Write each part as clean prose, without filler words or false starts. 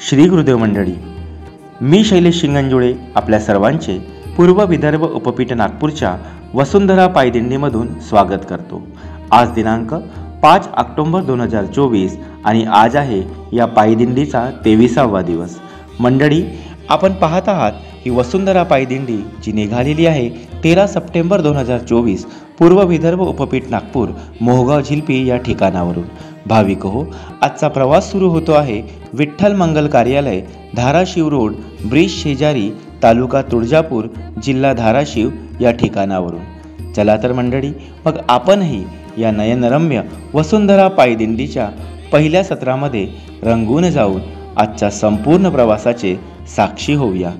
श्री गुरुदेव मंडळी, मी शैलेश शिंगंजुळे आपल्या सर्वांचे पूर्व विदर्भ उपपीठ नागपूरच्या वसुंधरा पायदिंडीमधून स्वागत करतो। आज दिनांक 5 ऑक्टोबर 2024 आणि आज आहे या पायदिंडीचा 23वा दिवस। मंडळी, आपण पाहत आहात ही वसुंधरा पायदिंडी जी निघालेली आहे 13 सप्टेंबर 2024 पूर्व विदर्भ उपपीठ नागपूर मोहगाव झिलपी या ठिकाणावरून। भाविक हो, आजचा प्रवास सुरू होतो आहे विठ्ठल मंगल कार्यालय, धाराशिव रोड, ब्रिज शेजारी, तालुका तुळजापूर, जिल्हा धाराशिव या ठिकाणावरून। चला तर मंडळी, मग आपणही या नयनरम्य वसुंधरा पायदिंडीच्या पहिल्या सत्रामध्ये रंगून जाऊन आजच्या संपूर्ण प्रवासाचे साक्षी होऊया।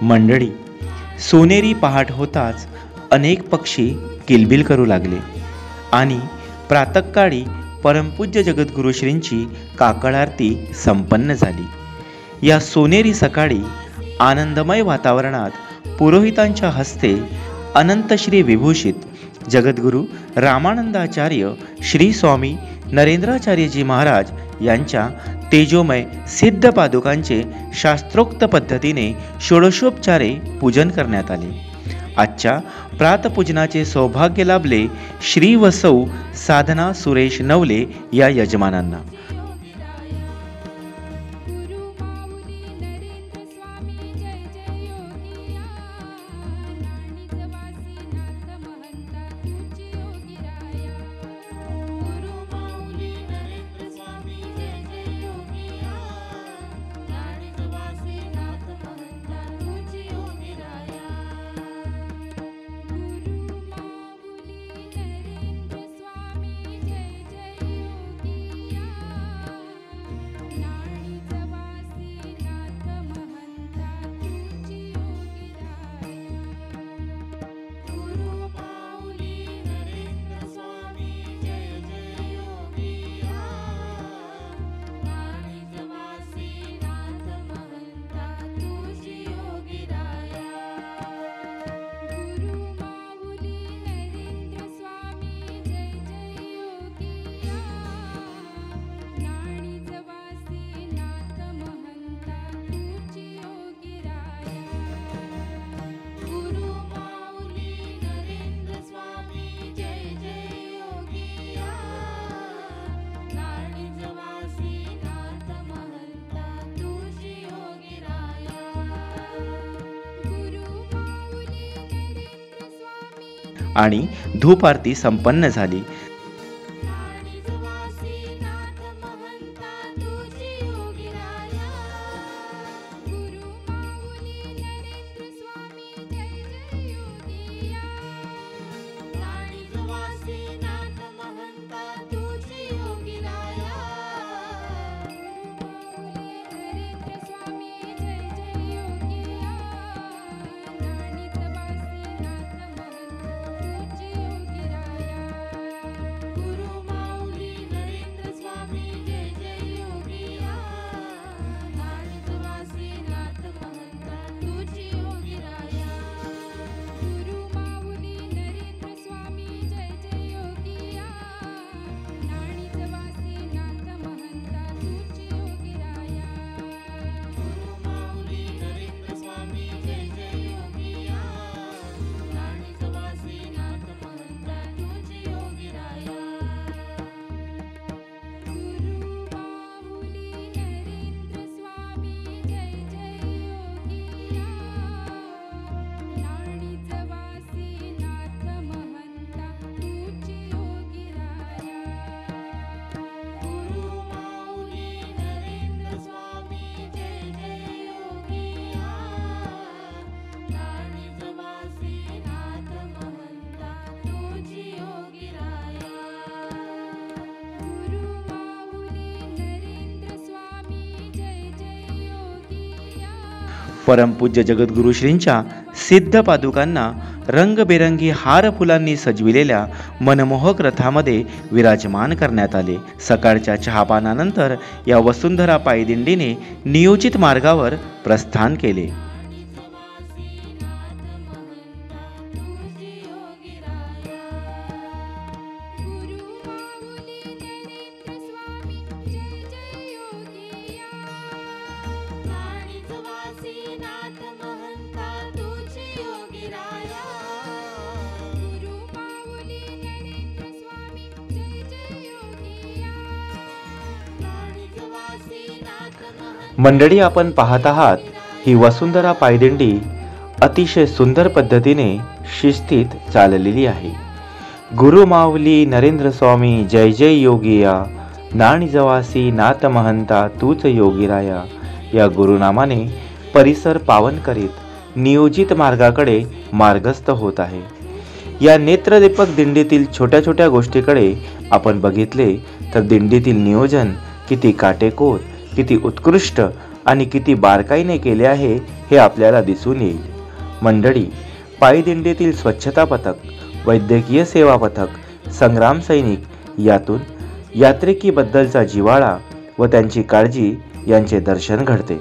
मंडळी, सोनेरी पहाट होताच अनेक पक्षी किलबिल करू लागले आणि प्रातःकाळी परमपूज्य जगद्गुरु श्रींची काकड आरती संपन्न झाली। या सोनेरी सकाळी आनंदमय वातावरणात पुरोहितांच्या हस्ते अनंत श्री विभूषित जगद्गुरु रामानंदाचार्य श्री स्वामी नरेंद्राचार्यजी महाराज यांच्या तेजोमय सिद्ध पादुकांचे शास्त्रोक्त पद्धतीने षोडशोपचारे पूजन करण्यात आले। आजच्या प्रातपूजनाचे सौभाग्य लाभले श्री व सौ साधना सुरेश नवले या यजमानांना। आणि धूप आरती संपन्न झाली। परमपूज्य जगद्गुरु श्रींच्या सिद्ध पादुकांना रंगबेरंगी हार फुलांनी सजविलेल्या मनमोहक रथामध्ये विराजमान करण्यात आले। सकाळच्या चहापानानंतर या वसुंधरा पायदिंडीने नियोजित मार्गावर प्रस्थान केले। मंडळी, आपण पाहत आहात ही वसुंधरा पायदिंडी अतिशय सुंदर पद्धतीने शिस्तीत चाललेली आहे. गुरु माऊली नरेंद्र स्वामी जय जय योगिया, नाणी जवासी नाथ महंता तूच योगीराया या गुरुनामाने परिसर पावन करीत नियोजित मार्गाकडे मार्गस्थ होत आहे. या नेत्रदीपक दिंडीतील छोट्या छोट्या गोष्टीकडे आपण बघितले तर दिंडीतील नियोजन किती काटेकोर, किती उत्कृष्ट आणि किती बारकाईने केले आहे हे आपल्याला दिसून येईल. मंडळी, पायदिंडीतील स्वच्छता पथक, वैद्यकीय सेवा पथक, संग्राम सैनिक यातून यात्रिकीबद्दलचा जिव्हाळा व त्यांची काळजी यांचे दर्शन घडते.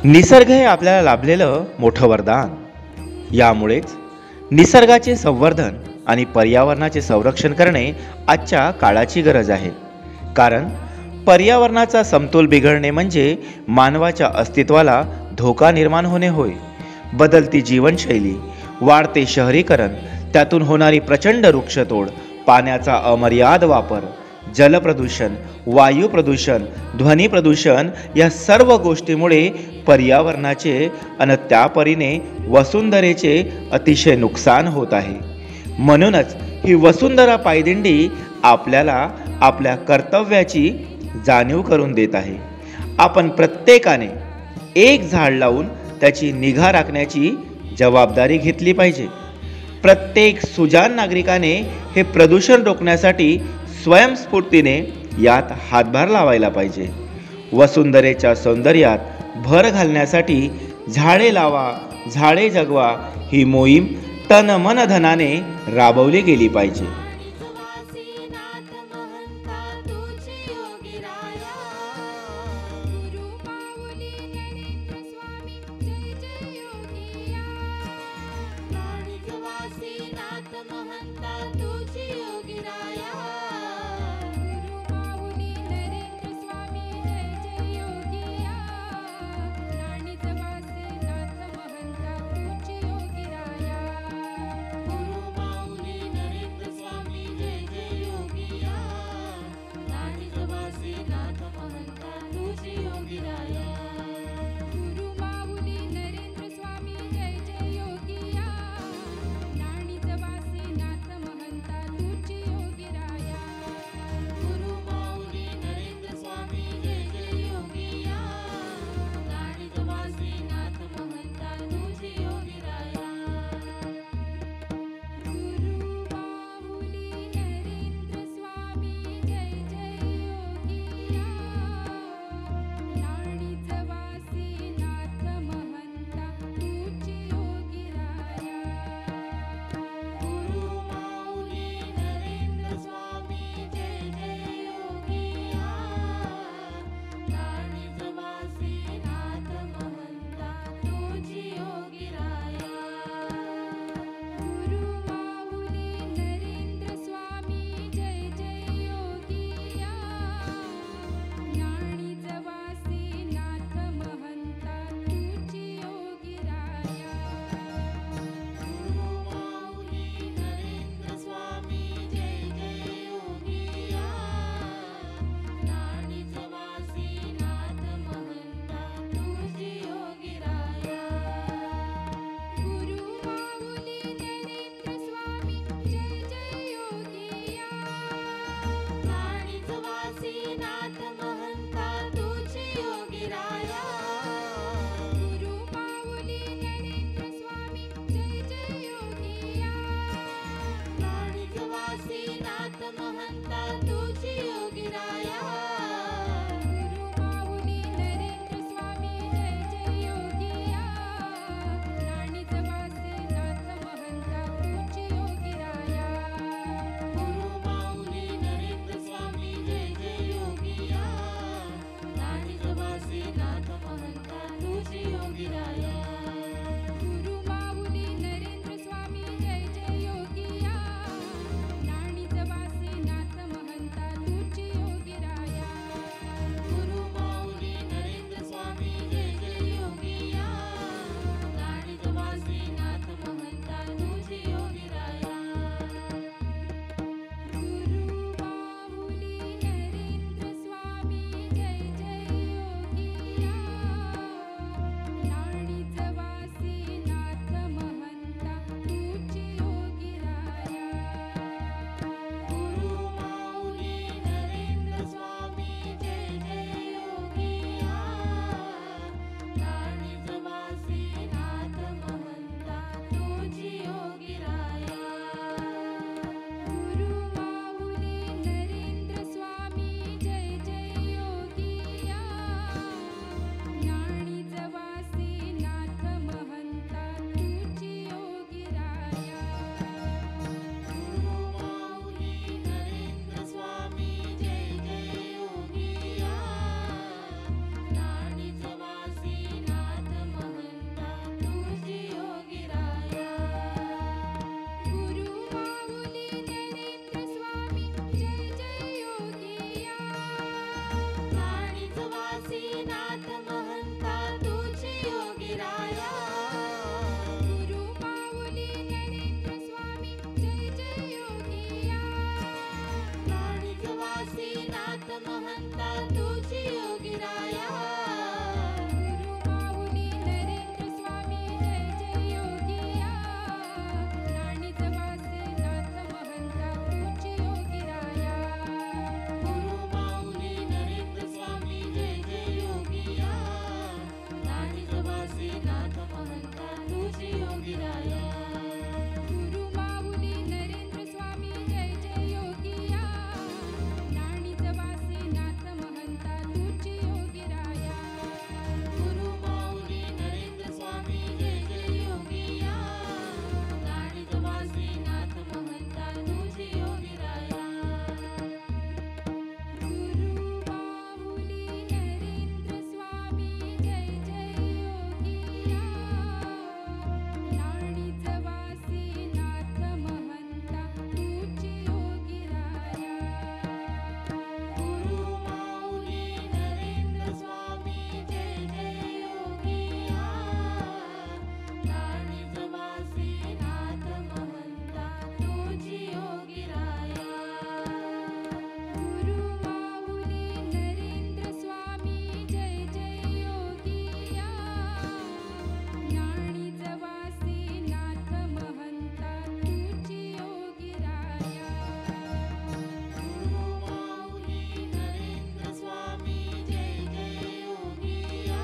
निसर्ग हे आपल्याला लाभलेलं मोठं वरदान. यामुळेच निसर्गाचे संवर्धन आणि पर्यावरणाचे संरक्षण करणे आजच्या काळाची गरज आहे. कारण पर्यावरणाचा समतोल बिघडणे म्हणजे मानवाच्या अस्तित्वाला धोका निर्माण होणे होय. बदलती जीवनशैली, वाढते शहरीकरण, त्यातून होणारी प्रचंड वृक्षतोड, पाण्याचा अमर्याद वापर, जलप्रदूषण, वायू प्रदूषण, ध्वनी प्रदूषण या सर्व गोष्टीमुळे पर्यावरणाचे आणि त्यापरीने वसुंधरेचे अतिशय नुकसान होत आहे. म्हणूनच ही वसुंधरा पायदिंडी आपल्याला आपल्या कर्तव्याची जाणीव करून देत आहे. आपण प्रत्येकाने एक झाड लावून त्याची निगा राखण्याची जबाबदारी घेतली पाहिजे. प्रत्येक सुजाण नागरिकाने हे प्रदूषण रोखण्यासाठी स्वयंस्फूर्तीने यात हातभार लावायला पाहिजे. वसुंधरेच्या सौंदर्यात भर घालण्यासाठी झाडे लावा, झाडे जगवा ही मोहीम तन मन धनाने राबवली गेली पाहिजे. नाणीजवासी नाथ महंता तुझी योगीराया गुरु माऊली नरेंद्र स्वामी जय जय योगिया नाणीजवासी नाथ महंता तुझी योगीराया गुरु माऊली नरेंद्र स्वामी जय जय योगिया नाणीजवासी नाथ महंता तुझी योगीराया गुरु माऊली नरेंद्र स्वामी जय जय योगिया नाणीजवासी नाथ महंता तुझी योगीराया गुरु माऊली नरेंद्र स्वामी जय जय योगिया नाणीजवासी नाथ महंता तुझी योगीराया गुरु माऊली नरेंद्र स्वामी जय जय योगिया नाणीजवासी नाथ महंता तुझी योगीराया गुरु माऊली नरेंद्र स्वामी जय जय योगिया नाणीजवासी नाथ महंता तुझी योगीराया गुरु माऊली नरेंद्र स्वामी जय जय योगिया नाणीजवासी नाथ महंता तुझी योगीराया गुरु माऊली नरेंद्र स्वामी जय जय योगिया नाणीजवासी नाथ महंता तुझी योगीराया गुरु माऊली नरेंद्र स्वामी जय जय योगिया नाणीजवासी नाथ महंता तुझी योगीराया गुरु माऊली नरेंद्र स्वामी जय जय योगिया नाणीजवासी नाथ महंता तुझी योगीराया गुरु माऊली नरेंद्र स्वामी जय जय योगिया नाणीजवासी नाथ महंता तुझी योगीराया गुरु माऊली नरेंद्र स्वामी जय जय योगिया नाणीजवासी नाथ महंता तुझी योगीराया गुरु माऊली नरेंद्र स्वामी जय जय योगिया नाणीजवासी नाथ महंता तुझी योगीराया गुरु माऊली नरेंद्र स्वामी जय जय योगिया नाणीजवासी नाथ महंता तुझी योगीराया गुरु माऊली नरेंद्र स्वामी जय जय योगिया नाणीजवासी नाथ महंता तुझी योगीराया गुरु माऊली नरेंद्र स्वामी जय जय योगिया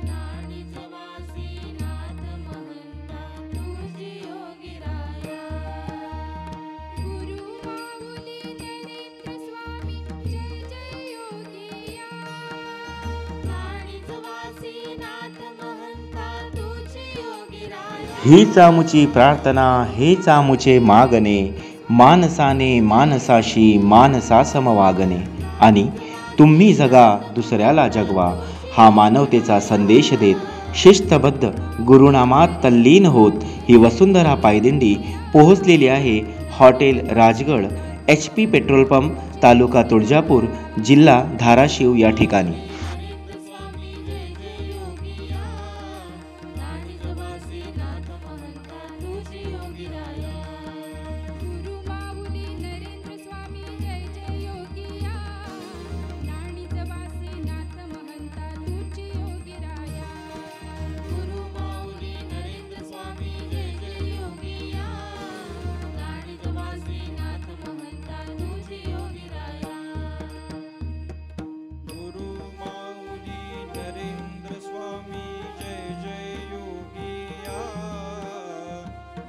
नाणीजवासी नाथ महंता तुझी योगीराया गुरु माऊली नरेंद्र स्वामी जय जय योगिया नाणीजवासी नाथ महंता तुझी योगीराया हीच आमुची प्रार्थना हेच आमुचे मागणे मानसाने मानसाशी मानसासम वागणे आणि तुम्ही जगा दुसऱ्याला जगवा हा मानवतेचा संदेश देत शिस्तबद्ध गुरुनामात तल्लीन होत ही वसुंधरा पायदिंडी पोहोचलेली आहे hotel Rajgad HP petrol pump तालुका तुळजापूर जिल्हा धाराशिव या ठिकाणी नरेंद्र स्वामी जय जय योगिया नाणीजवासी नाथ महंता तुझी योगीराया गुरु माऊली नरेंद्र स्वामी जय जय योगिया नाणीजवासी नाथ महंता तुझी योगीराया गुरु माऊली नरेंद्र स्वामी जय जय योगिया नाणीजवासी नाथ महंता तुझी योगीराया गुरु माऊली नरेंद्र स्वामी जय जय योगिया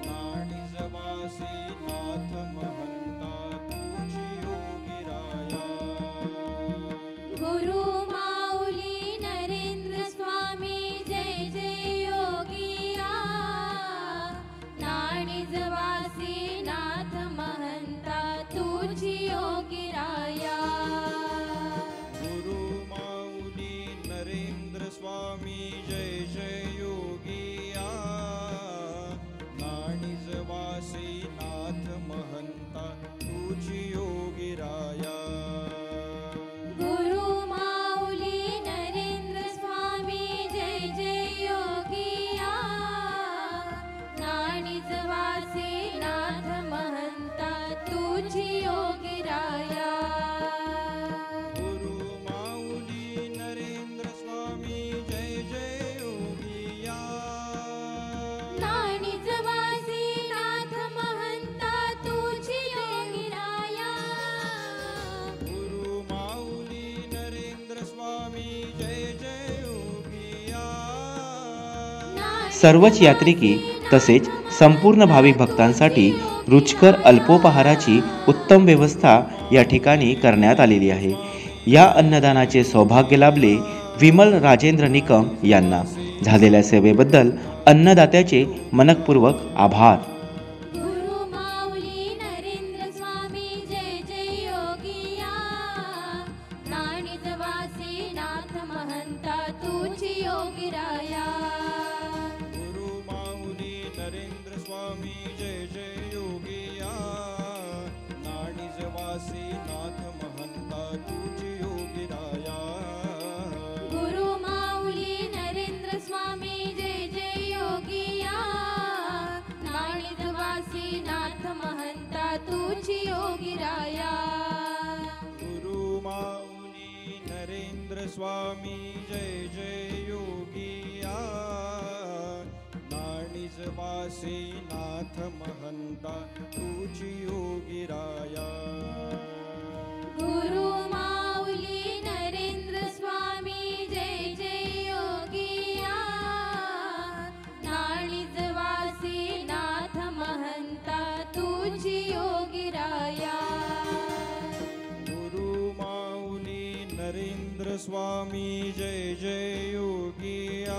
नाणीजवासी नाथ महंता तुझी योगीराया गुरु माऊली नरेंद्र स्वामी जय जय योगिया नाणीजवासी नाथ महंता तुझी योगीराया गुरु सर्वच यात्रिकी तसेच संपूर्ण भाविक भक्तांसाठी रुचकर अल्पोपहाराची उत्तम व्यवस्था या ठिकाणी करण्यात आलेली आहे. या अन्नदानाचे सौभाग्य लाभले विमल राजेंद्र निकम यांना. झालेल्या सेवेबद्दल अन्नदात्याचे मनःपूर्वक आभार. गुरु माऊली नरेंद्र स्वामी जय जय योगिया. नाणीज वासी नाथ महंता तुझी योगिराया. गुरु माऊली नरेंद्र स्वामी जय जय योगिया. नाणीज वासी नाथ महंता तुझी योगिराया. गुरु माऊली नरेंद्र स्वामी जय जय योगिया. नाणीज वासी नाथ महंता तुझी योगिराया. गुरु माऊली नरेंद्र स्वामी जय जय योगिया. नाणीज वासी नाथ महंता तुझी योगिराया. गुरु माऊली नरेंद्र स्वामी जय जय योगिया. नाणीज वासी नाथ महंता तुझी योगिराया. गुरु माऊली नरेंद्र स्वामी जय जय योगिया.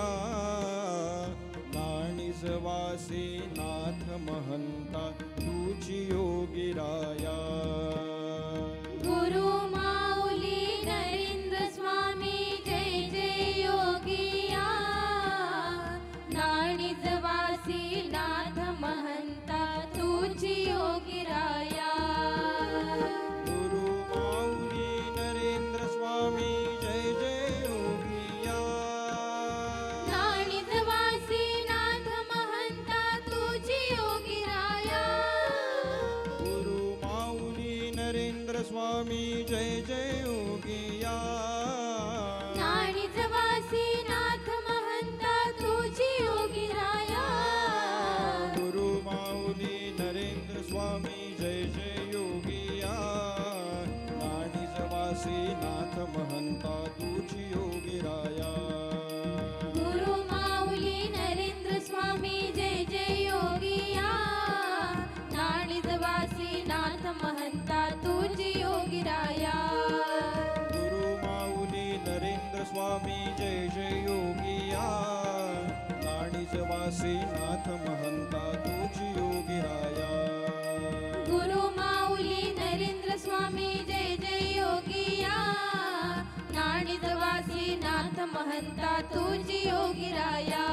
नाणीज वासी नाथ महंता तुझी योगिराया. गुरु माऊली नरेंद्र स्वामी जय जय योगिया. नाणीज वासी नाथ महंता तुझी योगिराया. गुरु माऊली नरेंद्र स्वामी जय जय योगिया. नाणीज वासी नाथ महंता तुझी योगिराया. गुरु माऊली नरेंद्र स्वामी जय जय योगिया. नाणीज वासी नाथ महंता तुझी योगिराया. गुरु माऊली नरेंद्र स्वामी जय जय योगिया. नाणीज वासी नाथ महंता तुझी योगिराया. गुरु माऊली नरेंद्र स्वामी जय जय योगिया. नाणीज वासी नाथ महंता तुझी योगिराया. गुरु माऊली नरेंद्र स्वामी जय जय योगिया. नाणीज वासी नाथ महंता तुझी योगिराया. गुरु माऊली नरेंद्र स्वामी जय जय योगिया. नाणीज वासी नाथ महंता तुझी योगिराया.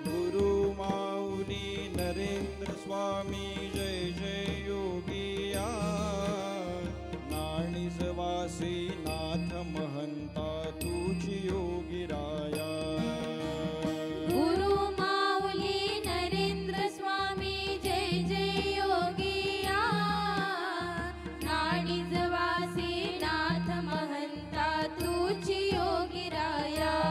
गुरु माऊली नरेंद्र स्वामी जय जय योगिया. नाणीज वासी नाथ महंता तुझी योगिराया. गुरु माऊली नरेंद्र स्वामी जय जय योगिया. नाणीज वासी नाथ महंता तुझी योगिराया.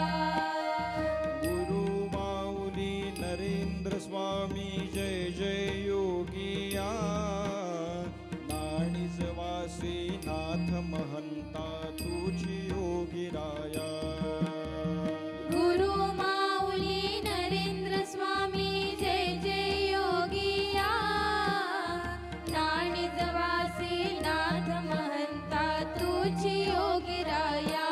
गुरु माऊली नरेंद्र स्वामी जय जय योगिया. नाणीज वासी नाथ महंता तुझी योगिराया. गुरु माऊली नरेंद्र स्वामी जय जय योगिया. नाणीज वासी नाथ महंता तुझी योगिराया.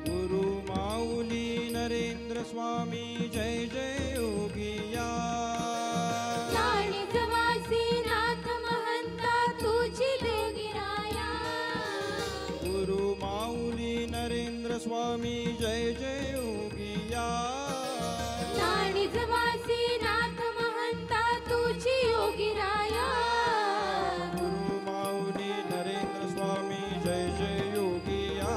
गुरु माऊली नरेंद्र स्वामी जय जय योगिया. नाणीज वासी नाथ महंता तुझी योगिराया. गुरु माऊली नरेंद्र स्वामी जय जय योगिया. नाणीज वासी नाथ महंता तुझी योगिराया. गुरु माऊली नरेंद्र स्वामी जय जय योगिया.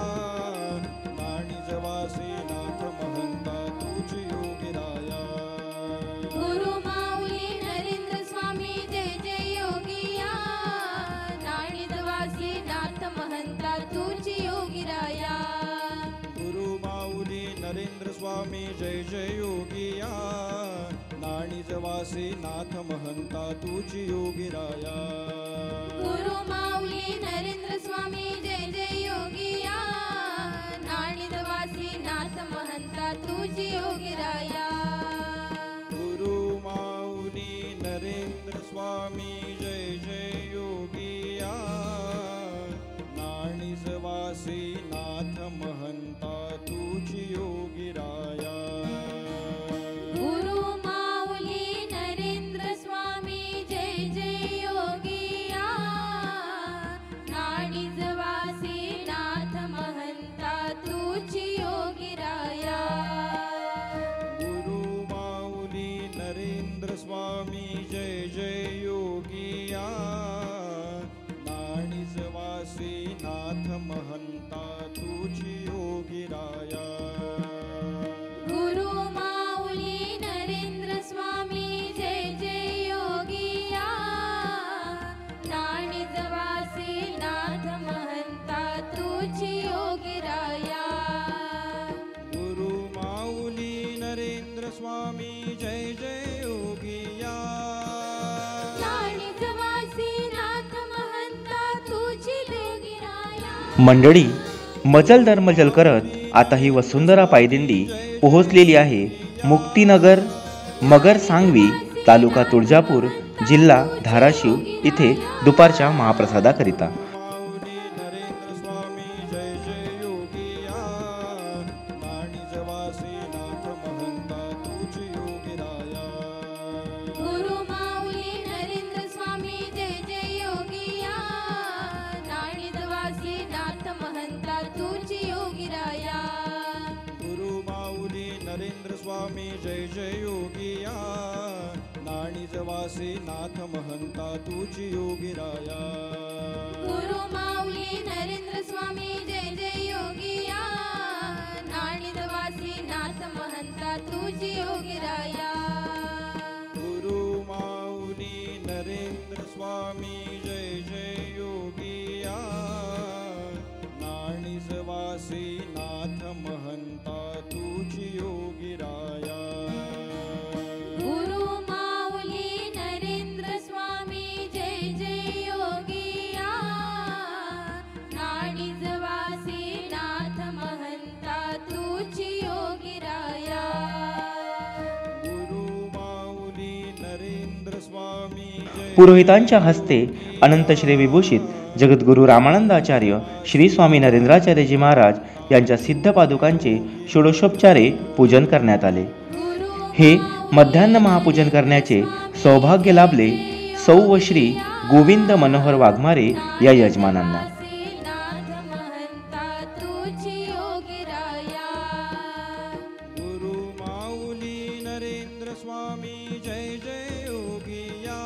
नाणीज वासी नाथ महंता तुझी योगिराया. गुरु माऊली नरेंद्र स्वामी जय जय योगिया. नाणीज वासी नाथ महंता तुझी योगिराया. गुरु माऊली नरेंद्र स्वामी जय जय योगिया. नाणीज वासी नाथ महंता तुझी योगिराया. गुरु माऊली नरेंद्र स्वामी जय जय योगिया. नाणीज वासी नाथ महंता तुझी योगिराया. नाथ महंता तुझी योगीराया. गुरु माऊली नरेंद्र स्वामी जय जय योगिया नाडीज वासी नाथ महंता तुझी योगिराया. गुरु माऊली नरेंद्र स्वामी जय जय योगिया नाडीज वासी नाथ महंता तुझी योगीराया. गुरु माऊली नरेंद्र स्वामी जय जय योगिया नाडीज वासी नाथ महंता तुझी योगिराया. गुरु माऊली नरेंद्र स्वामी जय जय योगिया नाडीज वासी नाथ महंता तुझी योगिराया. मंडळी, मजल दरमजल करत आता ही वसुंधरा पायदिंडी पोहोचलेली आहे मुक्तीनगर मगर सांगवी तालुका तुळजापूर जिल्हा धाराशिव इथे दुपारच्या महाप्रसादाकरिता. माऊली नरेंद्र स्वामी जय जय योगिया नाडीज वासी नाथ महंता तुझी योगीराया. गुरु माऊली नरेंद्र स्वामी जय जय योगिया नाडीज वासी नाथ महंता तुझी योगिराया. गुरु माऊली नरेंद्र स्वामी जय जय योगिया नाडीज वासी नाथ महंता तुझी योगीराया. गुरु माऊली नरेंद्र स्वामी जय जय योगिया नाडीज वासी नाथ महंता तुझी योगिराया. गुरु माऊली नरेंद्र स्वामी जय जय योगिया नाडीज वासी नाथ महंता तुझी योगीराया. गुरु माऊली नरेंद्र स्वामी जय जय योगिया नाडीज वासी नाथ महंता तुझी योगिराया. गुरु माऊली नरेंद्र स्वामी जय पुरोहितांच्या हस्ते अनंत श्री विभूषित जगद्गुरु रामानंदाचार्य श्री स्वामी नरेंद्राचार्यजी महाराज यांच्या सिद्ध पादुकांचे षोडशोपचारे पूजन करण्यात आले. हे मध्यान्ह महापूजन करण्याचे सौभाग्य लाभले सौ व श्री गोविंद मनोहर वाघमारे या यजमानांना. नाथ महंता तुझी योगिराया. गुरु माऊली नरेंद्र स्वामी जय जय योगिया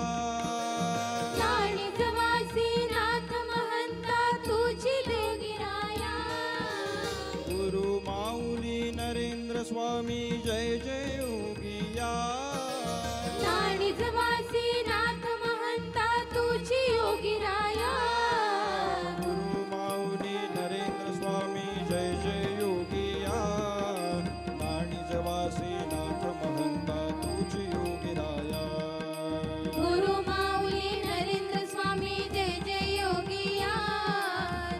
नाडीज वासी नाथ महंता तुझी योगिराया. गुरु माऊली नरेंद्र स्वामी जय जय योगिया नाडीज वासी नाथ महंता तुझी योगिराया. गुरु माऊली नरेंद्र स्वामी जय जय योगिया नाडीज वासी नाथ महंता तुझी योगीराया. गुरु माऊली नरेंद्र स्वामी जय जय योगिया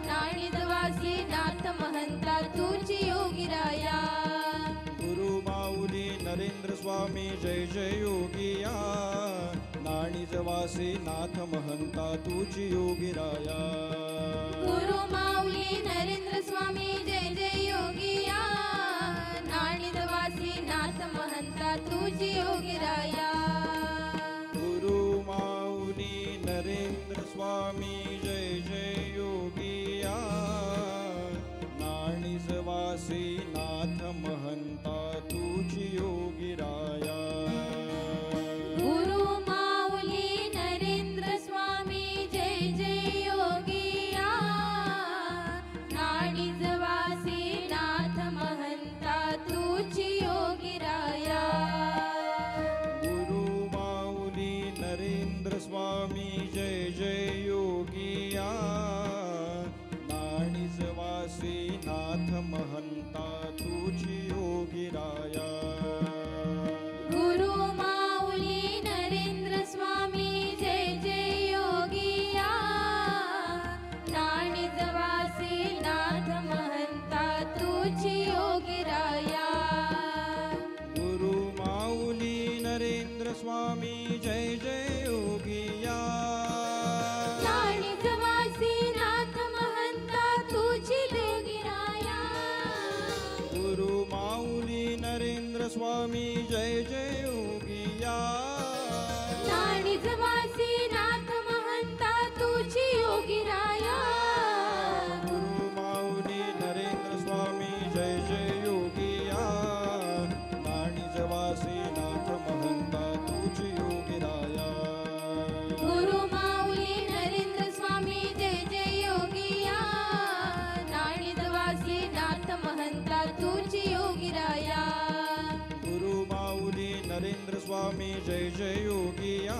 नाडीज वासी नाथ महंता तुझी योगिराया. गुरु माऊली नरेंद्र स्वामी जय जय योगिया नाडीज वासी नाथ महंता तुझी योगीराया. गुरु माऊली नरेंद्र स्वामी जय जय योगिया नाडीज वासी नाथ महंता तुझी योगिराया. गुरु माऊली नरेंद्र स्वामी जय जय योगिया नाडीज वासी नाथ महंता तुझी योगीराया. गुरु माऊली नरेंद्र स्वामी जय जय योगिया नाडीज वासी नाथ महंता तुझी योगिराया. गुरु माऊली नरेंद्र स्वामी जय जय योगिया नाडीज वासी नाथ महंता तुझी योगीराया. गुरु माऊली नरेंद्र स्वामी जय जय योगिया नाडीज वासी नाथ महंता तुझी योगिराया. गुरु माऊली नरेंद्र स्वामी जय जय योगिया नाडीज वासी नाथ महंता तुझी योगिराया. स्वामी जय जय योगिया नाणीज वासी नाथ महंता तुझी योगी राया गुरु माऊली नरेंद्र स्वामी जय जय योगिया नाणीज वासी नाथ महंता तुझी योगी राया गुरु माऊली नरेंद्र स्वामी जय जय योगिया नाणीज वासी नाथ महंता तुझी योगी राया गुरु माऊली नरेंद्र स्वामी जय जय योगिया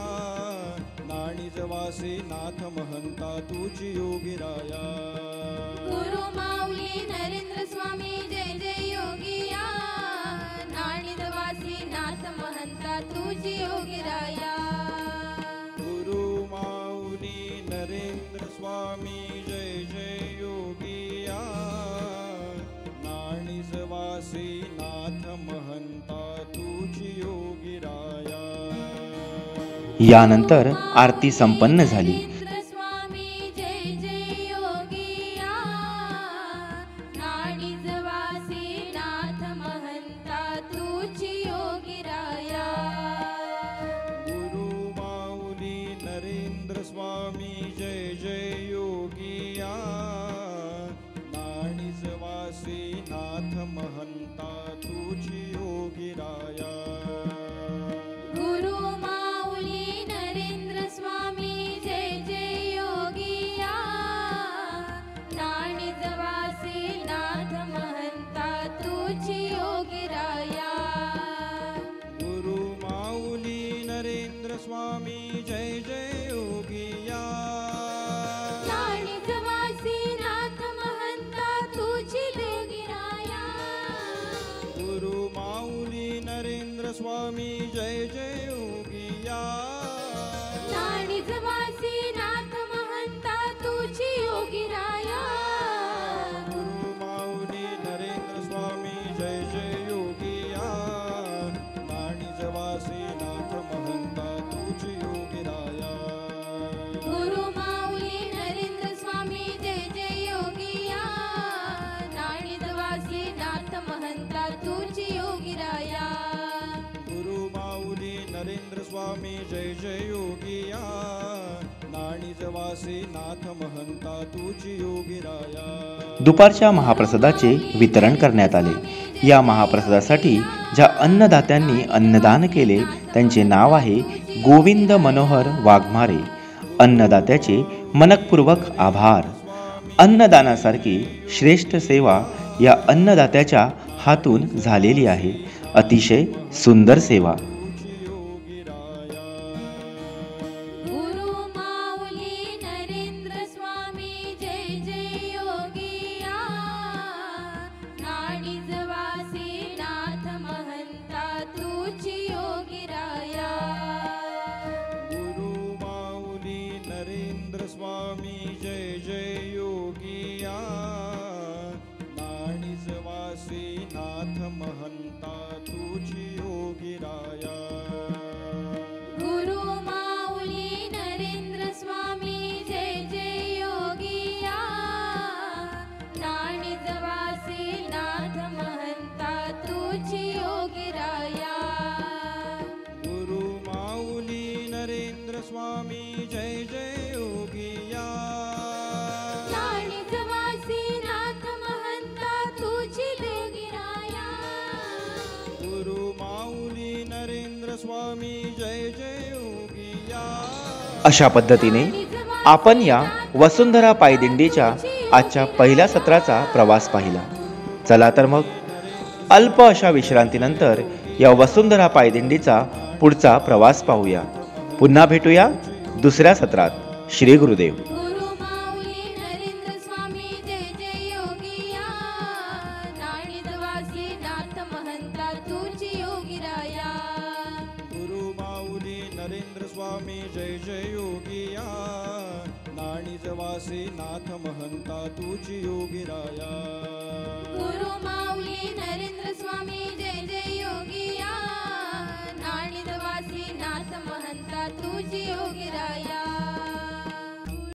नाणीज वासी नाथ महंता तुझी योगी राया गुरु माऊली नरेंद्र स्वामी जय जय योगिया नाणीज वासी नाथ महंता तुझी योगी राया गुरु माऊली नरेंद्र स्वामी जय जय योगिया नाणीज वासी नाथ महंता तुझी योगी राया यानंतर आरती संपन्न झाली. नरेंद्र स्वामी जय जय योगिया नाणीज वासी नाथ महंता तुझी योगी राया गुरु माऊली नरेंद्र स्वामी जय जय योगिया नाणीज वासी नाथ महंता तुझी योगी राया गुरु माऊली नरेंद्र स्वामी जय जय योगिया नाणीज वासी नाथ महंता तुझी योगी राया गुरु माऊली नरेंद्र स्वामी जय जय योगिया नाणीज वासी नाथ महंता तुझी योगी राया गुरु माऊली नरेंद्र स्वामी जय जय योगिया नाणीज वासी नाथ महंता तुझी योगी राया गुरु माऊली नरेंद्र स्वामी जय जय योगिया नाणीज वासी नाथ महंता तुझी योगी राया गुरु माऊली नरेंद्र स्वामी जय जय योगिया नाणीज वासी नाथ महंता तुझी योगी राया गुरु माऊली नरेंद्र स्वामी जय जय योगिया नाणीज वासी नाथ महंता तुझी योगी राया दुपारच्या महाप्रसादाचे वितरण करण्यात आले. या महाप्रसादासाठी ज्या अन्नदात्यांनी अन्नदान केले त्यांचे नाव आहे गोविंद मनोहर वाघमारे. अन्नदात्याचे मनपूर्वक आभार. अन्नदानासारखी श्रेष्ठ सेवा या अन्नदात्याच्या हातून झालेली आहे. अतिशय सुंदर सेवा. गुरु माऊली नरेंद्र स्वामी जय जय योगिया नाणीज वासी नाथ महंता तुझी योगी राया गुरु माऊली नरेंद्र स्वामी जय जय योगिया नाणीज वासी नाथ महंता तुझी योगी राया गुरु माऊली नरेंद्र स्वामी जय जय योगिया नाणीज वासी नाथ महंता तुझी योगी राया गुरु माऊली नरेंद्र स्वामी जय जय योगिया नाणीज वासी नाथ महंता तुझी योगी राया गुरु माऊली नरेंद्र स्वामी जय जय योगिया अशा पद्धतीने आपण या वसुंधरा पायदिंडीच्या आजच्या पहिल्या सत्राचा प्रवास पाहिला. चला तर मग अल्प अशा विश्रांतीनंतर या वसुंधरा पायदिंडीचा पुढचा प्रवास पाहूया. पुन्हा भेटूया दुसऱ्या सत्रात. श्री गुरुदेव. गुरु माऊली नरेंद्र स्वामी जय जय योगिया नाणीज वासी नाथ महंता तुझी योगी राया गुरु माऊली नरेंद्र स्वामी जय जय योगिया नाणीज वासी नाथ महंता तुझी योगी राया गुरु माऊली नरेंद्र स्वामी जय जय योगिया नाणीज वासी नाथ महंता तुझी योगी राया